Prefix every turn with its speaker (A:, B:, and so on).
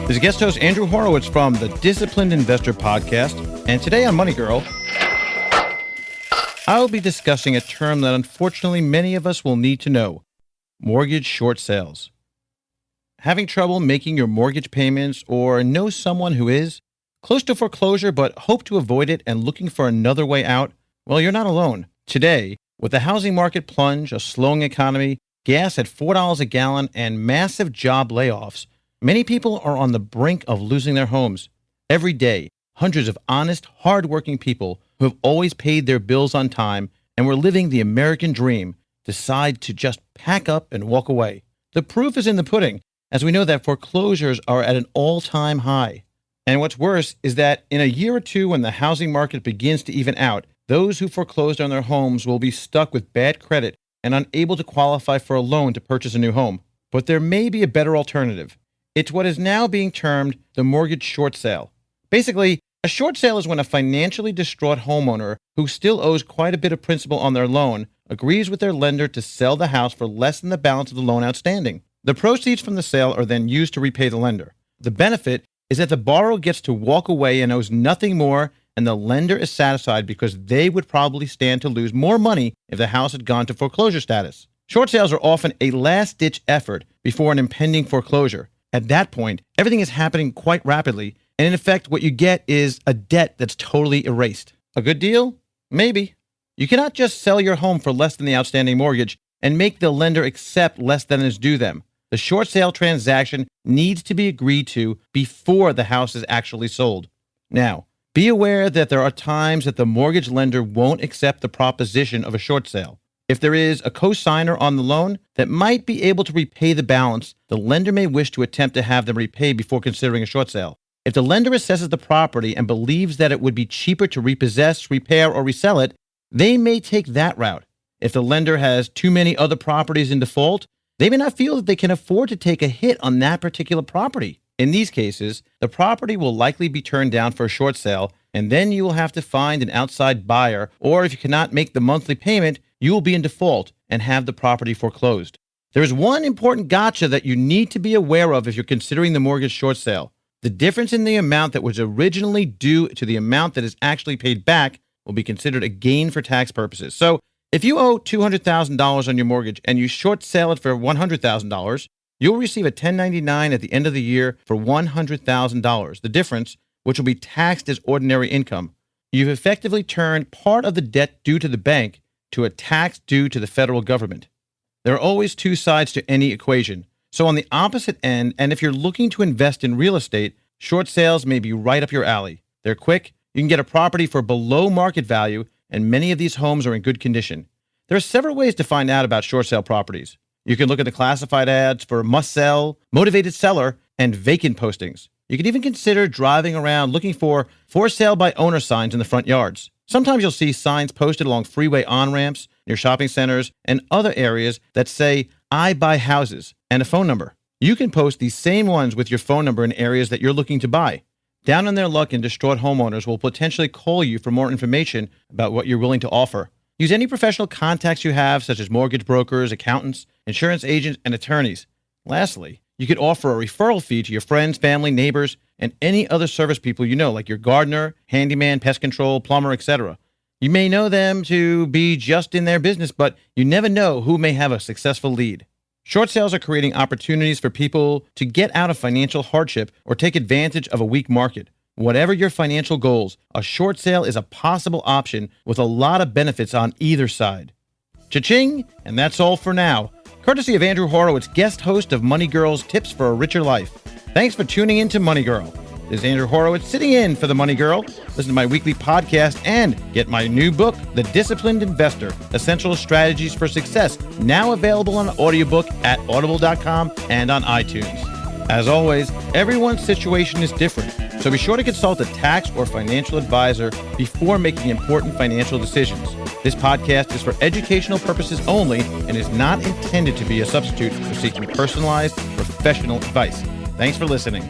A: This is guest host Andrew Horowitz from the Disciplined Investor Podcast, and today on Money Girl, I will be discussing a term that unfortunately many of us will need to know: mortgage short sales. Having trouble making your mortgage payments or know someone who is close to foreclosure but hope to avoid it and looking for another way out? Well, you're not alone. Today, with the housing market plunge, a slowing economy, gas at $4 a gallon, and massive job layoffs, many people are on the brink of losing their homes. Every day, hundreds of honest, hard-working people who have always paid their bills on time and were living the American dream decide to just pack up and walk away. The proof is in the pudding, as we know that foreclosures are at an all-time high. And what's worse is that in a year or two, when the housing market begins to even out, those who foreclosed on their homes will be stuck with bad credit and unable to qualify for a loan to purchase a new home. But there may be a better alternative. It's what is now being termed the mortgage short sale. Basically, a short sale is when a financially distraught homeowner who still owes quite a bit of principal on their loan agrees with their lender to sell the house for less than the balance of the loan outstanding. The proceeds from the sale are then used to repay the lender. The benefit is that the borrower gets to walk away and owes nothing more, and the lender is satisfied because they would probably stand to lose more money if the house had gone to foreclosure status. Short sales are often a last-ditch effort before an impending foreclosure. At that point, everything is happening quite rapidly, and in effect, what you get is a debt that's totally erased. A good deal? Maybe. You cannot just sell your home for less than the outstanding mortgage and make the lender accept less than is due them. The short sale transaction needs to be agreed to before the house is actually sold. Now, be aware that there are times that the mortgage lender won't accept the proposition of a short sale. If there is a co-signer on the loan that might be able to repay the balance, the lender may wish to attempt to have them repay before considering a short sale. If the lender assesses the property and believes that it would be cheaper to repossess, repair, or resell it, they may take that route. If the lender has too many other properties in default, they may not feel that they can afford to take a hit on that particular property. In these cases, the property will likely be turned down for a short sale, and then you will have to find an outside buyer, or if you cannot make the monthly payment, you will be in default and have the property foreclosed. There is one important gotcha that you need to be aware of if you're considering the mortgage short sale. The difference in the amount that was originally due to the amount that is actually paid back will be considered a gain for tax purposes. So if you owe $200,000 on your mortgage and you short sale it for $100,000, you'll receive a 1099 at the end of the year for $100,000. The difference, which will be taxed as ordinary income. You've effectively turned part of the debt due to the bank to a tax due to the federal government. There are always two sides to any equation. So on the opposite end, and if you're looking to invest in real estate, short sales may be right up your alley. They're quick, you can get a property for below market value, and many of these homes are in good condition. There are several ways to find out about short sale properties. You can look at the classified ads for must sell, motivated seller, and vacant postings. You can even consider driving around looking for sale by owner signs in the front yards. Sometimes you'll see signs posted along freeway on-ramps, near shopping centers, and other areas that say, "I buy houses," and a phone number. You can post these same ones with your phone number in areas that you're looking to buy. Down on their luck and distraught homeowners will potentially call you for more information about what you're willing to offer. Use any professional contacts you have, such as mortgage brokers, accountants, insurance agents, and attorneys. Lastly, you could offer a referral fee to your friends, family, neighbors, and any other service people you know, like your gardener, handyman, pest control, plumber, etc. You may know them to be just in their business, but you never know who may have a successful lead. Short sales are creating opportunities for people to get out of financial hardship or take advantage of a weak market. Whatever your financial goals, a short sale is a possible option with a lot of benefits on either side. Cha-ching! And that's all for now. Courtesy of Andrew Horowitz, guest host of Money Girl's Tips for a Richer Life. Thanks for tuning in to Money Girl. This is Andrew Horowitz sitting in for the Money Girl. Listen to my weekly podcast and get my new book, The Disciplined Investor, Essential Strategies for Success, now available on audiobook at audible.com and on iTunes. As always, everyone's situation is different, so be sure to consult a tax or financial advisor before making important financial decisions. This podcast is for educational purposes only and is not intended to be a substitute for seeking personalized, professional advice. Thanks for listening.